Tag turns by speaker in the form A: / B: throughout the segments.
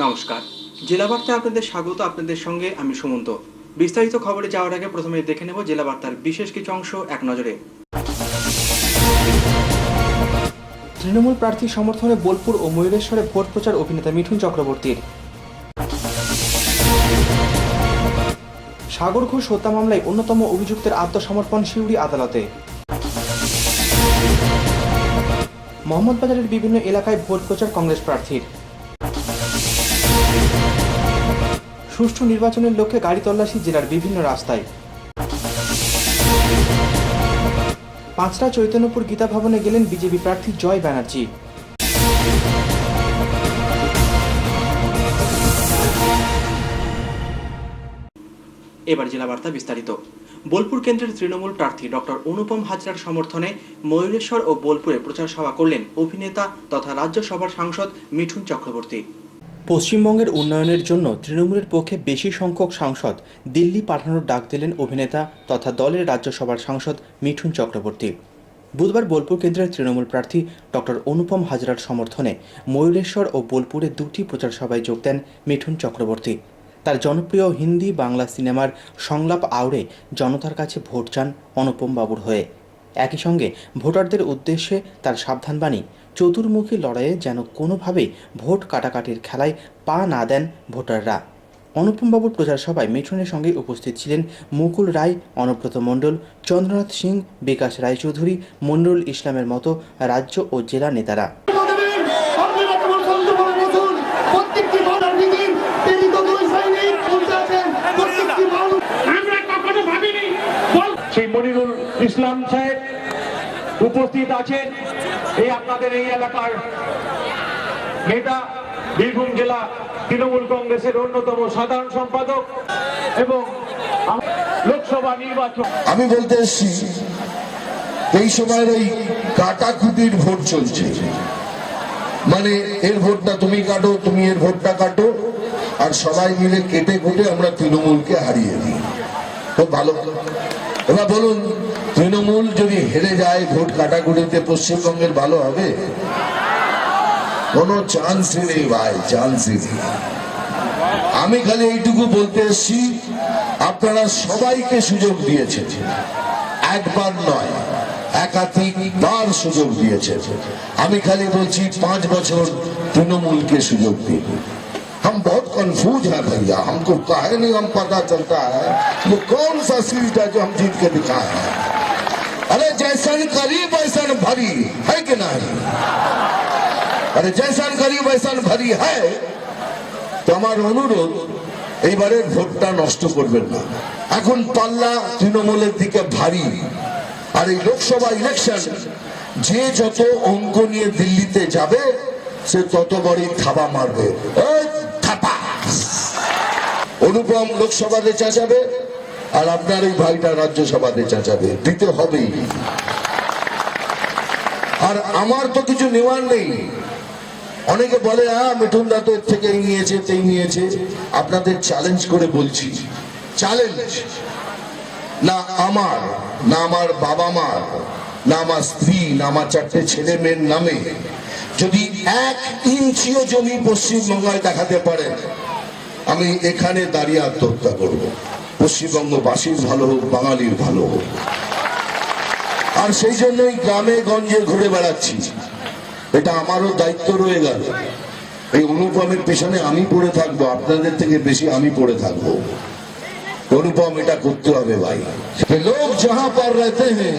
A: নমস্কার, জেলা বার্তায় আপনাদের স্বাগত। আপনাদের সঙ্গে আমি সুমন্ত। বিস্তারিত খবরে যাওয়ার আগে প্রথমে দেখে নেব জেলা বার্তার বিশেষ কিছু অংশ এক নজরে। তৃণমূল প্রার্থী সমর্থনে বোলপুর ও ময়ূরেশ্বরে ভোট প্রচার অভিনেতা মিঠুন চক্রবর্তীর। সাগর ঘোষ হত্যা মামলায় অন্যতম অভিযুক্তের আত্মসমর্পণ সিউড়ি আদালতে। মোহাম্মদবাজারের বিভিন্ন এলাকায় ভোট প্রচার কংগ্রেস প্রার্থীর। সুষ্ঠু নির্বাচনের লক্ষ্যে গাড়ি তল্লাশি জেলার বিভিন্ন রাস্তায়। পাঁচটা চৈতন্যপুর গীতা ভবনে গেলেন বিজেপি প্রার্থী জয় ব্যানার্জি। এবার জেলা বার্তা বিস্তারিত। বোলপুর কেন্দ্রের তৃণমূল প্রার্থী ডক্টর অনুপম হাজরার সমর্থনে ময়ূরেশ্বর ও বোলপুরে প্রচার সভা করলেন অভিনেতা তথা রাজ্যসভার সাংসদ মিঠুন চক্রবর্তী। পশ্চিমবঙ্গের উন্নয়নের জন্য তৃণমূলের পক্ষে বেশি সংখ্যক সাংসদ দিল্লি পাঠানোর ডাক দিলেন অভিনেতা তথা দলের রাজ্যসভার সাংসদ মিঠুন চক্রবর্তী। বুধবার বোলপুর কেন্দ্রের তৃণমূল প্রার্থী ডক্টর অনুপম হাজরার সমর্থনে ময়ূরেশ্বর ও বোলপুরে দুটি প্রচার সভায় যোগ দেন মিঠুন চক্রবর্তী। তার জনপ্রিয় হিন্দি বাংলা সিনেমার সংলাপ আওড়ে জনতার কাছে ভোট চান অনুপম বাবুর হয়ে। একই সঙ্গে ভোটারদের উদ্দেশ্যে তার সাবধানবাণী, চতুর্মুখী লড়াইয়ে যেন কোনোভাবেই ভোট কাটাকাটির খেলায় পা না দেন ভোটাররা। অনুপম বাবুর প্রচার সভায় মিঠুনের সঙ্গে উপস্থিত ছিলেন মুকুল রায়, অনুব্রত মণ্ডল, চন্দ্রনাথ সিং, বিকাশ রায়চৌধুরী, মনিরুল ইসলামের মতো রাজ্য ও জেলা নেতারা।
B: সেই মনিরুল ইসলাম সাহেব উপস্থিত আছেন, এই আপনাদের এই এলাকার নেতা, বীরভূম জেলা তৃণমূল কংগ্রেসের অন্যতম সাধারণ সম্পাদক এবং লোকসভা নির্বাচন।
C: আমি বলতে এসছি, এই সময়ের এই কাটাকুটির ভোট চলছে, মানে এর ভোটটা তুমি কাটো, তুমি এর ভোটটা কাটো, আর সবাই মিলে কেটে কুটে আমরা তৃণমূলকে হারিয়ে দিই। খুব ভালো। এবার বলুন, তৃণমূল যদি হেরে যায় ভোট কাটাকুটিতে, পশ্চিমবঙ্গের ভালো হবে? কোনো চান্সই নেই ভাই, চান্সই নেই। আমি খালি এইটুকু বলতে এসছি, আপনারা সবাইকে সুযোগ দিয়েছেন, একবার নয় একাধিকবার সুযোগ দিয়েছেন। আমি খালি বলছি 5 বছর তৃণমূলকে সুযোগ দিন। हम बहुत कंफ्यूज है भैया, हमको काहे नहीं हम पता चलता है वो कौन सा सीट है जो हम जीत के दिखाए हैं। अरे जैसन करीब वैसन भरी है कि नहीं? अरे जैसन करीब वैसन भरी है। তো আমার অনুরোধ, এইবারের ভোটটা নষ্ট করবেন না। এখন পাল্লা তৃণমূলের দিকে ভারী, আর এই লোকসভা ইলেকশন যে যত অঙ্ক নিয়ে দিল্লিতে যাবে সে তত বড়ই থাবা মারবে। অনুপম লোকসভাতে চেঁচাবে আর আপনার এই ভাইটা রাজ্যসভাতে চেঁচাবে, দিতে হবেই। আর আমার তো কিছু নেওয়ার নেই। অনেকে বলে মিঠুন দা তো এর থেকে এই নিয়েছে তেই নিয়েছে। আপনাদের চ্যালেঞ্জ করে বলছি, চ্যালেঞ্জ না আমার, না আমার বাবা মার, না আমার স্ত্রী, না আমার 4টে ছেলে মেয়ের নামে যদি 1 ইঞ্চিও জমি পশ্চিমবঙ্গে দেখাতে পারেন, আমি এখানে দাঁড়িয়ে আত্মহত্যা করব। পশ্চিমবঙ্গবাসীর ভালো হোক, বাঙালির ভালো হোক। আর সেই জন্যই গ্রামে গঞ্জে ঘুরে বেড়াচ্ছি। এটা আমারও দায়িত্ব রয়ে গেল। এই অনুপমের পেছনে আমি পড়ে থাকবো, আপনাদের থেকে বেশি আমি পড়ে থাকবো। অনুপম এটা করতে হবে ভাই। লোক जहां पर रहते हैं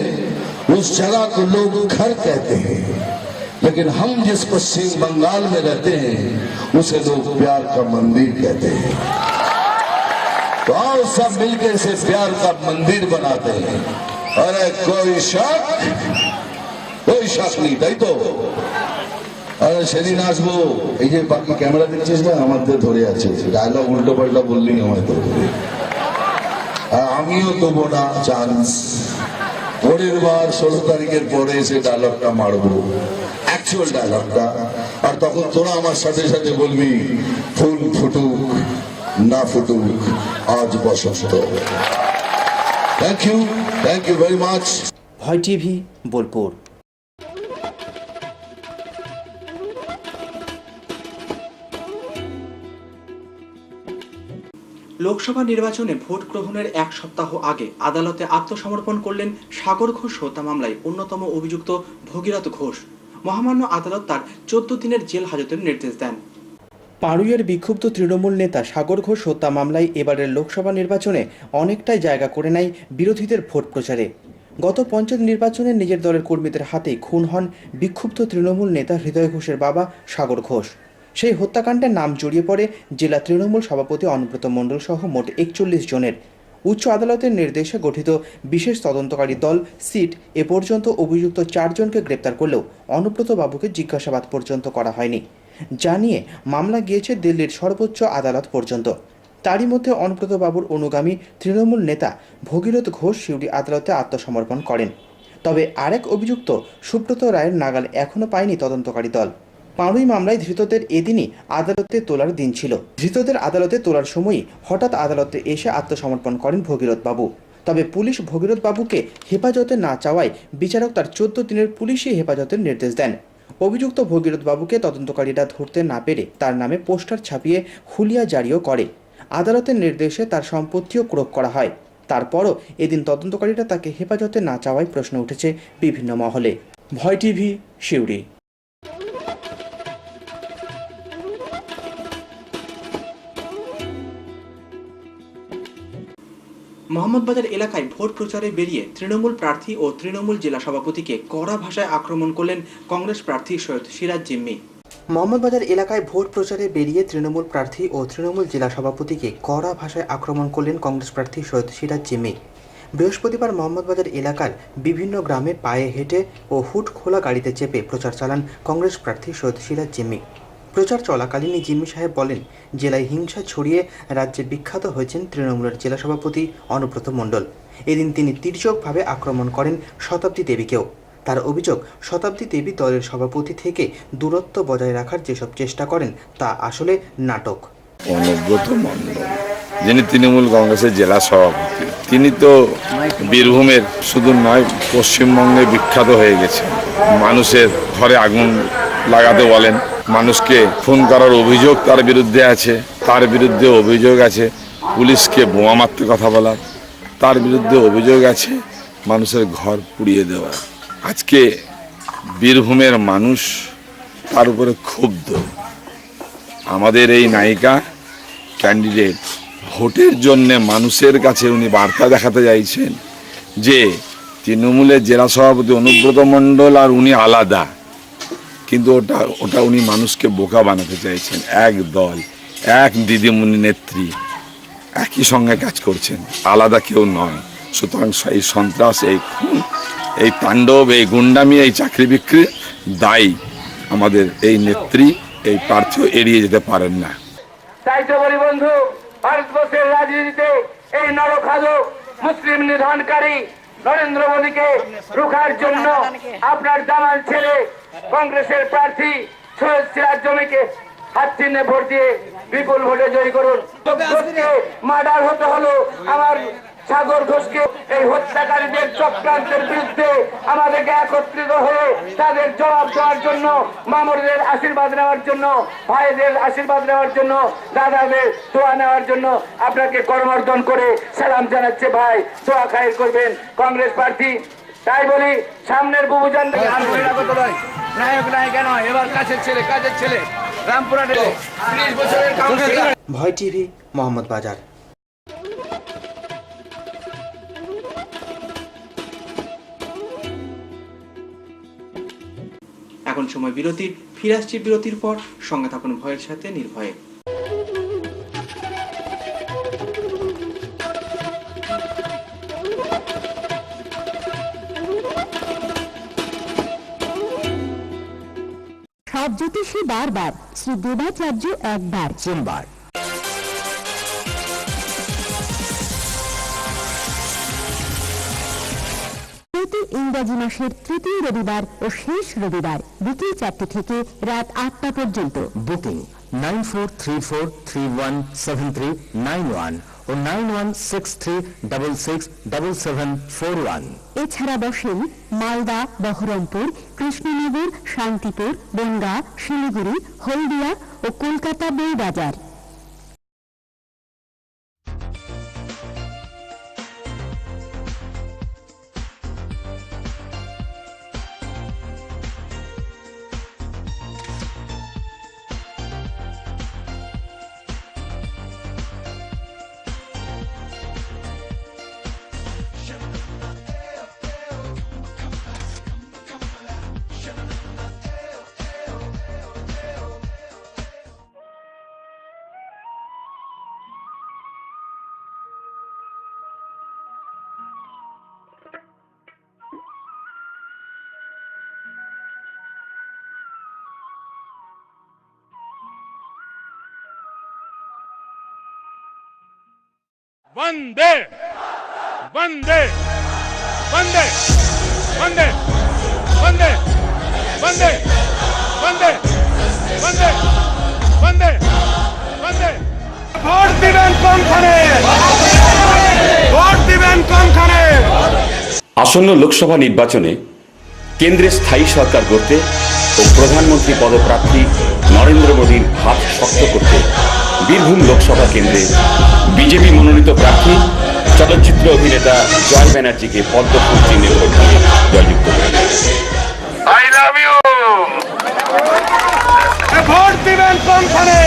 C: उस जगह को लोग घर कहते हैं, लेकिन हम जिस पश्चिम बंगाल में रहते हैं उसे लोग प्यार का मंदिर कहते हैं। तो आओ सब मिलकर इसे प्यार का मंदिर बनाते हैं। अरे कोई शक नहीं, তাই তো? আরে সেদিন আসবো, এই যে বাকি ক্যামেরা দেখছিস না, আমাদের ধরে আছে, ডায়লগ উল্টো পাল্টা বললেই আমায় ধরবে। আমিও দেবো না চান্স। পরের বার 16 তারিখের পরে এসে ডায়লগটা মারবো, অ্যাকচুয়াল ডায়লগটা। আর তখন তোরা আমার সাথে সাথে বলবি, ফুল ফুটুক না ফুটুক আজ বসন্ত। Thank you very much.
A: ভয় টিভি, বোলপুর। লোকসভা নির্বাচনে ভোট গ্রহণের এক সপ্তাহ আগে আদালতে আত্মসমর্পণ করলেন সাগর ঘোষ হত্যা মামলায় অন্যতম অভিযুক্ত ভগীরথ ঘোষ। মহামান্য আদালত তার 14 দিনের জেল হাজতের নির্দেশ দেন। পাড়ুইয়ের বিক্ষুব্ধ তৃণমূল নেতা সাগর ঘোষ হত্যা মামলায় এবারের লোকসভা নির্বাচনে অনেকটাই জায়গা করে নেয় বিরোধীদের ভোট প্রচারে। গত পঞ্চায়েত নির্বাচনে নিজের দলের কর্মীদের হাতেই খুন হন বিক্ষুব্ধ তৃণমূল নেতা হৃদয় ঘোষের বাবা সাগর ঘোষ। সেই হত্যাকাণ্ডের নাম জড়িয়ে পড়ে জেলা তৃণমূল সভাপতি অনুব্রত মণ্ডল সহ মোট 41 জনের। উচ্চ আদালতের নির্দেশে গঠিত বিশেষ তদন্তকারী দল সিট এ পর্যন্ত অভিযুক্ত 4 জনকে গ্রেপ্তার করলেও অনুব্রত বাবুকে জিজ্ঞাসাবাদ পর্যন্ত করা হয়নি, যা নিয়ে মামলা গিয়েছে দিল্লির সর্বোচ্চ আদালত পর্যন্ত। তারই মধ্যে অনুব্রত বাবুর অনুগামী তৃণমূল নেতা ভগীরথ ঘোষ সিউড়ি আদালতে আত্মসমর্পণ করেন। তবে আরেক অভিযুক্ত সুব্রত রায়ের নাগাল এখনও পায়নি তদন্তকারী দল। পাড়ুই মামলায় ধৃতদের এদিনই আদালতে তোলার দিন ছিল। ধৃতদের আদালতে তোলার সময়ই হঠাৎ আদালতে এসে আত্মসমর্পণ করেন ভগীরথ বাবু। তবে পুলিশ ভগীরথ বাবুকে হেফাজতে না চাওয়ায় বিচারক তার 14 দিনের পুলিশি হেফাজতের নির্দেশ দেন। অভিযুক্ত ভগীরথ বাবুকে তদন্তকারীরা ধরতে না পেরে তার নামে পোস্টার ছাপিয়ে হুলিয়া জারিও করে। আদালতের নির্দেশে তার সম্পত্তিও ক্রোক করা হয়। তারপরও এদিন তদন্তকারীরা তাকে হেফাজতে না চাওয়ায় প্রশ্ন উঠেছে বিভিন্ন মহলে। ভয় টিভি, সিউড়ি। মোহাম্মদবাজার এলাকায় ভোট প্রচারে বেরিয়ে তৃণমূল প্রার্থী ও তৃণমূল জেলা সভাপতিকে কড়া ভাষায় আক্রমণ করলেন কংগ্রেস প্রার্থী সৈয়দ সিরাজ জিম্মি। মোহাম্মদবাজার এলাকায় ভোট প্রচারে বেরিয়ে তৃণমূল প্রার্থী ও তৃণমূল জেলা সভাপতিকে কড়া ভাষায় আক্রমণ করলেন কংগ্রেস প্রার্থী সৈয়দ সিরাজ জিম্মি। বৃহস্পতিবার মোহাম্মদবাজার এলাকার বিভিন্ন গ্রামে পায়ে হেঁটে ও হুড খোলা গাড়িতে চেপে প্রচার চালান কংগ্রেস প্রার্থী সৈয়দ সিরাজ জিম্মি। প্রচার চলাকালীনই জিম্মি সাহেব বলেন, জেলায় হিংসা ছড়িয়ে রাজ্যে বিখ্যাত হয়েছেন তৃণমূলের জেলা সভাপতি অনুব্রত মণ্ডল। এদিন তিনি তির্যকভাবে আক্রমণ করেন শতাব্দী দেবীকেও। তার অভিযোগ, শতাব্দী দেবী দলের সভাপতি থেকে দূরত্ব বজায় রাখার যেসব চেষ্টা করেন তা আসলে নাটক।
D: অনুব্রত মণ্ডল, যিনি তৃণমূল কংগ্রেসের জেলা সভাপতি, তিনি তো বীরভূমের শুধু নয় পশ্চিমবঙ্গে বিখ্যাত হয়ে গেছে। মানুষের ঘরে আগুন লাগাতে বলেন, মানুষকে খুন করার অভিযোগ তার বিরুদ্ধে আছে, তার বিরুদ্ধে অভিযোগ আছে পুলিশকে বোমা মারতে কথা বলার, তার বিরুদ্ধে অভিযোগ আছে মানুষের ঘর পুড়িয়ে দেওয়া। আজকে বীরভূমের মানুষ তার উপরে ক্ষুব্ধ। আমাদের এই নায়িকা ক্যান্ডিডেট ভোটের জন্যে মানুষের কাছে উনি বার্তা দেখাতে চাইছেন যে তৃণমূলের জেলা সভাপতি অনুব্রত মণ্ডল আর উনি আলাদা, কিন্তু ওটা উনি মানুষকে বোকা বানাতে চাইছেন। এক দল, এক দিদিমণি নেত্রী একই সঙ্গে কাজ করছেন, আলাদা কেউ নয়। সুতরাং এই সন্ত্রাস, এই খুন, এই তাণ্ডব, এই গুন্ডামি, এই চাকরি বিক্রি দায়ী আমাদের এই নেত্রী, এই প্রার্থী এড়িয়ে যেতে পারেন না।
B: তাই তো বলি বন্ধু, ভারতবর্ষের রাজনীতিতে এই নরখাদক মুসলিম নিধনকারী নরেন্দ্র মোদীকে রুখার জন্য আপনার দামাল ছেলে কংগ্রেসের প্রার্থী সৈয়দ সিরাজ জমিকে হাত চিহ্নে ভোট দিয়ে বিপুল ভোটে জয়ী করুন। মার্ডার হতে হলো আমার সাগর ঘোষকে। এই হত্যাকারীদের চক্রান্তের বিরুদ্ধে আমাদেরকে একত্রিত হয়ে তাদের জবাব দেওয়ার জন্য, মামুরদের আশীর্বাদ নেওয়ার জন্য, ভাইদের আশীর্বাদ নেওয়ার জন্য, দাদাদের দোয়া নেওয়ার জন্য আপনাকে করমর্দন করে সালাম জানাচ্ছে। ভাই দোয়া খায়ের করবেন কংগ্রেস প্রার্থী। তাই বলি, সামনের বুবুজান নায়ক নায়িকা নয়, এবার কাছের ছেলে রামপুরহাটে 30 বছরের কাউন্সিলর।
A: ভয় টিভি, মোহাম্মদবাজার। এখন সময় বিরতির। ফিরে আসছি বিরতির পর। সঙ্গে থাকুন ভয়ের সাথে নির্ভয়ে।
E: সব জ্যোতিষী বারবার, শ্রী দেবাচার্য একবার।
F: সোমবার
E: প্রতি ইংরাজি মাসের তৃতীয় রবিবার ও শেষ রবিবার বিকেল 4টে থেকে রাত 8টা পর্যন্ত।
F: বুকিং 9434317391 ও 9163667741।
E: এছাড়া বসেন মালদা, বহরমপুর, কৃষ্ণনগর, শান্তিপুর, বনগাঁ, শিলিগুড়ি, হলদিয়া ও কলকাতা বইবাজার।
G: वंदे वंदे वंदे वंदे वंदे वंदे वंदे वंदे वंदे वंदे ভোট দিবেন কোনখানে ভোট দিবেন কোনখানে
H: আসন্ন লোকসভা নির্বাচনে কেন্দ্রে স্থায়ী সরকার গড়তে ও প্রধানমন্ত্রী পদপ্রার্থী নরেন্দ্র মোদীর হাত শক্ত করতে বীরভূম লোকসভা কেন্দ্রে বিজেপি মনোনীত প্রার্থী চলচ্চিত্র অভিনেতা জয় ব্যানার্জিকে পদ্ম ফুল চিহ্নে ভোট দিয়ে জয়যুক্ত করেন।
B: I love you.
G: ভোট দিবেন কোনখানে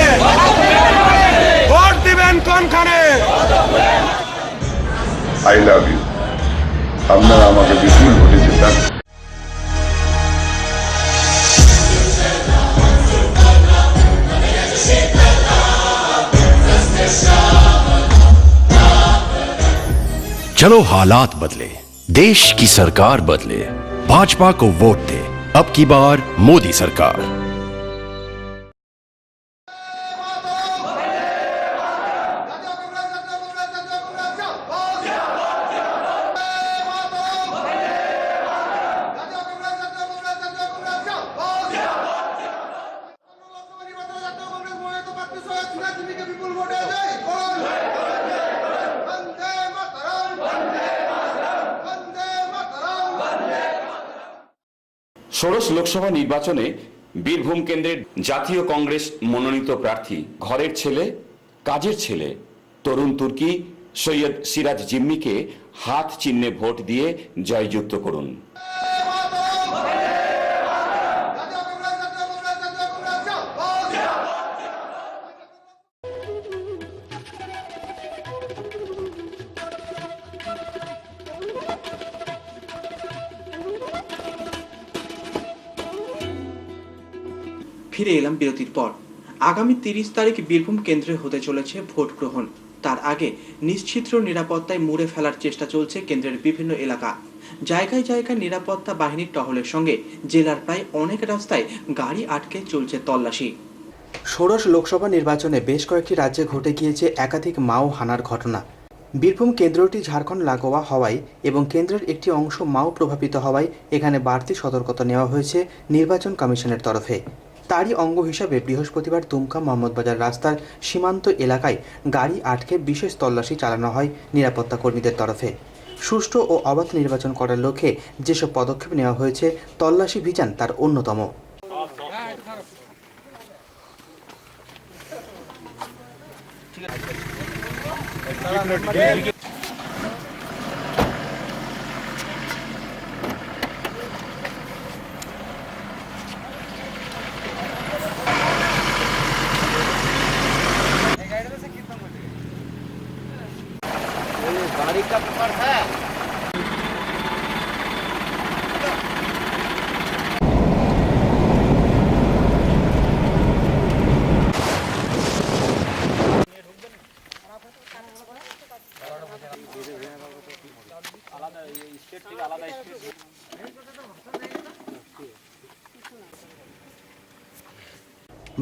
G: ভোট দিবেন কোনখানে
C: আই লাভ ইউ। আপনারা আমাকে বিপুল ভোটে জেতান।
F: चलो हालात बदले, देश की सरकार बदले, भाजपा को वोट दे। अब की बार मोदी सरकार।
H: ষোড়শ লোকসভা নির্বাচনে বীরভূম কেন্দ্রের জাতীয় কংগ্রেস মনোনীত প্রার্থী ঘরের ছেলে কাজের ছেলে তরুণ তুর্কি সৈয়দ সিরাজ জিম্মিকে হাত চিহ্নে ভোট দিয়ে জয়যুক্ত করুন।
A: ফিরে এলাম বিরতির পর। আগামী 30 তারিখ বীরভূম কেন্দ্রে হতে চলেছে ভোট গ্রহণ। তার আগে নিশ্চিদ্র নিরাপত্তায় মুড়ে ফেলার চেষ্টা চলছে কেন্দ্রের বিভিন্ন এলাকা। জায়গায় জায়গায় নিরাপত্তা বাহিনীর টহলের সঙ্গে জেলার প্রায় অনেক রাস্তায় গাড়ি আটকে চলছে তল্লাশি। ষোড়শ লোকসভা নির্বাচনে বেশ কয়েকটি রাজ্যে ঘটে গিয়েছে একাধিক মাও হানার ঘটনা। বীরভূম কেন্দ্রটি ঝাড়খণ্ড লাগোয়া হওয়ায় এবং কেন্দ্রের একটি অংশ মাও প্রভাবিত হওয়ায় এখানে বাড়তি সতর্কতা নেওয়া হয়েছে নির্বাচন কমিশনের তরফে। তারই অঙ্গ হিসাবে বৃহস্পতিবার দুমকা মোহাম্মদবাজার রাস্তার সীমান্ত এলাকায় গাড়ি আটকে বিশেষ তল্লাশি চালানো হয় নিরাপত্তা কর্মীদের তরফে। সুষ্ঠু ও অবাধ নির্বাচন করার লক্ষ্যে যেসব পদক্ষেপ নেওয়া হয়েছে তল্লাশি অভিযান তার অন্যতম।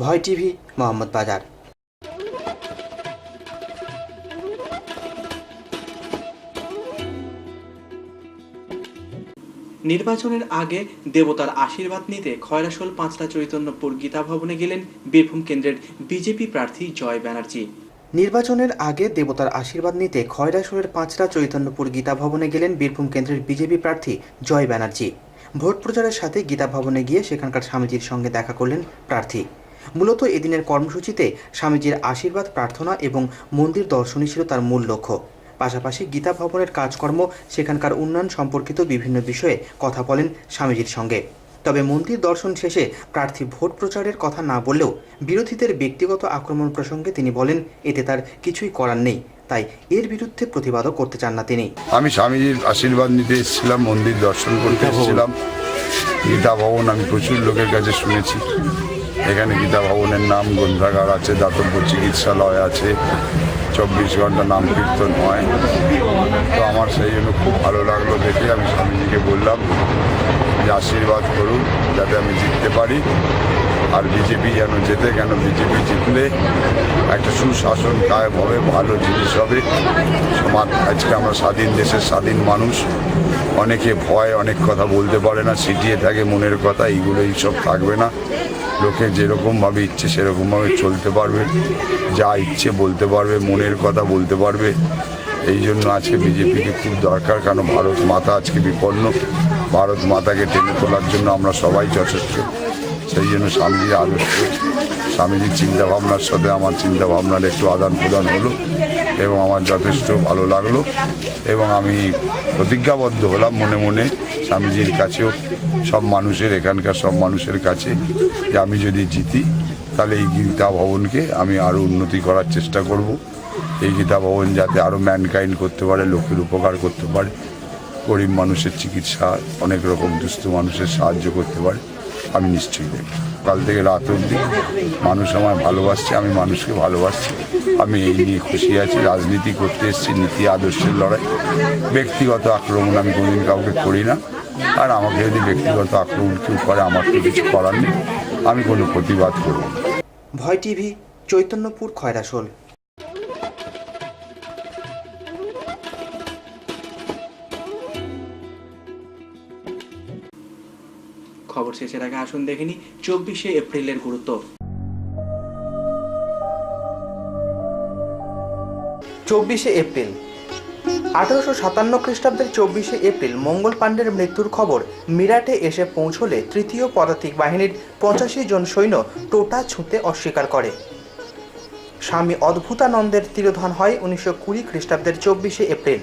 A: ভয় টিভি, মোহাম্মদবাজার। নির্বাচনের আগে দেবতার আশীর্বাদ নিতে খয়রাশোল পাঁচটা চৈতন্যপুর গীতা ভবনে গেলেন বীরভূম কেন্দ্রের বিজেপি প্রার্থী জয় ব্যানার্জি। নির্বাচনের আগে দেবতার আশীর্বাদ নিতে খয়রাশোলের পাঁচটা চৈতন্যপুর গীতা ভবনে গেলেন বীরভূম কেন্দ্রের বিজেপি প্রার্থী জয় ব্যানার্জি। ভোট প্রচারের সাথে গীতা ভবনে গিয়ে সেখানকার স্বামীজির সঙ্গে দেখা করলেন প্রার্থী। মূলত এদিনের কর্মসূচিতে স্বামীজির আশীর্বাদ প্রার্থনা এবং মন্দির দর্শনই ছিল তার মূল লক্ষ্য। পাশাপাশি গীতা ভবনের কাজকর্ম, সেখানকার উন্নয়ন সম্পর্কিত বিভিন্ন বিষয়ে কথা বলেন স্বামীজির সঙ্গে। তবে মন্দির দর্শন শেষে প্রার্থী ভোট প্রচারের কথা না বললেও বিরোধীদের ব্যক্তিগত আক্রমণ প্রসঙ্গে তিনি বলেন এতে তার কিছুই করার নেই, তাই এর বিরুদ্ধে প্রতিবাদও করতে চান না তিনি।
I: আমি স্বামীজির আশীর্বাদ নিতে এসেছিলাম, মন্দির দর্শন করতে এসেছিলাম। গীতা ভবন আমি প্রচুর লোকের কাছে শুনেছি, এখানে গীতা ভবনের নাম গ্রন্থাগার আছে, দাতব্য চিকিৎসালয় আছে, 24 ঘন্টা নাম কীর্তন হয়। তো আমার সেই জন্য খুব ভালো লাগলো দেখে আমি স্বামীজিকে বললাম যে আশীর্বাদ করুন যাতে আমি জিততে পারি, আর বিজেপি যেন জেতে। কেন বিজেপি জিতলে একটা সুশাসন কায়েম হবে, ভালো জিনিস হবে। আজকে আমরা স্বাধীন দেশের স্বাধীন মানুষ, অনেকে ভয় অনেক কথা বলতে পারে না, সিটিয়ে থাকে মনের কথা, এইগুলো এইসব থাকবে না। লোকে যেরকমভাবে ইচ্ছে সেরকমভাবে চলতে পারবে, যা ইচ্ছে বলতে পারবে, মনের কথা বলতে পারবে। এই জন্য আজকে বিজেপিকে খুব দরকার, কারণ ভারত মাতা আজকে বিপন্ন। ভারত মাতাকে টেনে তোলার জন্য আমরা সবাই যথেষ্ট। সেই জন্য স্বামীজির আদর্শ, স্বামীজির চিন্তাভাবনার সাথে আমার চিন্তাভাবনার একটু আদান প্রদান হলো এবং আমার যথেষ্ট ভালো লাগলো। এবং আমি প্রতিজ্ঞাবদ্ধ হলাম মনে মনে স্বামীজির কাছেও, সব মানুষের, এখানকার সব মানুষের কাছে, যে আমি যদি জিতি তাহলে এই গীতা ভবনকে আমি আরও উন্নতি করার চেষ্টা করব। এই গীতা ভবন যাতে আরও ম্যানকাইন্ড করতে পারে, লোকের উপকার করতে পারে, গরিব মানুষের চিকিৎসা, অনেক রকম দুস্থ মানুষের সাহায্য করতে পারে, আমি নিশ্চয়ই দেখব। কাল থেকে রাত অবধি মানুষ আমায় ভালোবাসছে, আমি মানুষকে ভালোবাসছি। আমি এই নিয়ে খুশি আছি। রাজনীতি করতে এসেছি, নীতি আদর্শের লড়াই। ব্যক্তিগত আক্রমণ আমি কোনোদিন কাউকে করি না, আর আমাকে যদি ব্যক্তিগত আক্রমণ কেউ করে আমার তো কিছু করার নেই, আমি কোনো প্রতিবাদ করব না।
A: ভয় টিভি, চৈতন্যপুর, খয়রাশোল। খবর শেষের আগে আসুন দেখেনি 24শে এপ্রিলের গুরুত্ব। 24শে এপ্রিল 1857 খ্রিস্টাব্দের 24শে এপ্রিল মঙ্গল পাণ্ডের মৃত্যুর খবর মিরাটে এসে পৌঁছলে তৃতীয় পদাতিক বাহিনীর 85 জন সৈন্য টোটা ছুঁতে অস্বীকার করে। স্বামী অদ্ভুতানন্দের তিরোধান হয় 1920 খ্রিস্টাব্দের 24শে এপ্রিল।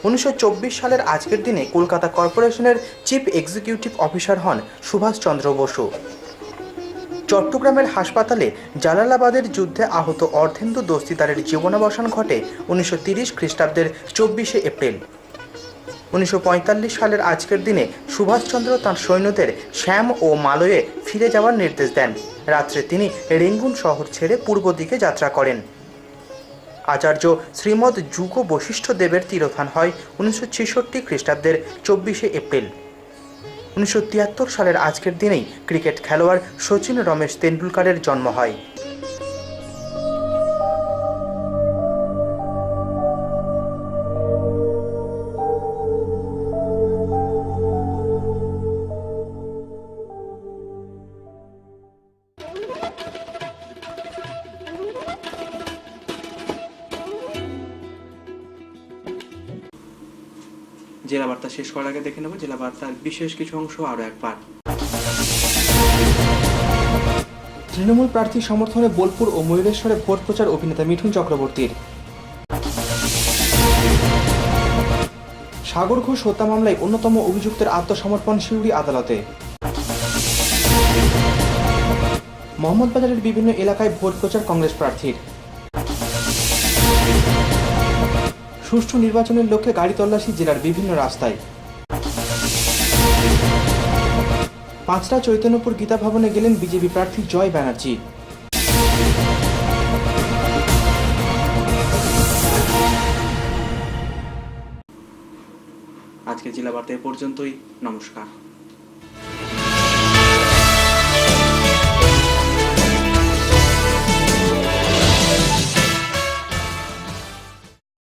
A: 1924 সালের আজকের দিনে কলকাতা কর্পোরেশনের চিফ এক্সিকিউটিভ অফিসার হন সুভাষচন্দ্র বসু। চট্টগ্রামের হাসপাতালে জালালাবাদের যুদ্ধে আহত অর্ধেন্দু দস্তিদারের জীবনাবসান ঘটে 1930 খ্রিস্টাব্দের 24শে এপ্রিল। 1945 সালের আজকের দিনে সুভাষচন্দ্র তাঁর সৈন্যদের শ্যাম ও মালয়ে ফিরে যাওয়ার নির্দেশ দেন। রাত্রে তিনি রেঙ্গুন শহর ছেড়ে পূর্ব দিকে যাত্রা করেন। আচার্য শ্রীমৎ যুগ বশিষ্ঠ দেবের তিরোধান হয় 1966 খ্রিস্টাব্দের 24শে এপ্রিল। 1973 সালের আজকের দিনেই ক্রিকেট খেলোয়াড় শচীন রমেশ তেন্ডুলকরের জন্ম হয়। জেলা বার্তা শেষ করার আগে দেখে নেব জেলা বার্তার বিশেষ কিছু অংশ আরও একবার। তৃণমূল প্রার্থী সমর্থনে বোলপুর ও ময়ূরেশ্বরে ভোট প্রচার অভিনেতা মিঠুন চক্রবর্তীর। সাগর ঘোষ হত্যা মামলায় অন্যতম অভিযুক্তের আত্মসমর্পণ সিউড়ি আদালতে। মোহাম্মদবাজারের বিভিন্ন এলাকায় ভোট প্রচার কংগ্রেস প্রার্থীর। সুষ্ঠু নির্বাচনের লক্ষ্যে গাড়ি তল্লাশি জেলার বিভিন্ন রাস্তায়। পাঁচটা চৈতন্যপুর গীতা ভবনে গেলেন বিজেপি প্রার্থী জয় ব্যানার্জি। আজকের জেলা বার্তা এ পর্যন্তই। নমস্কার।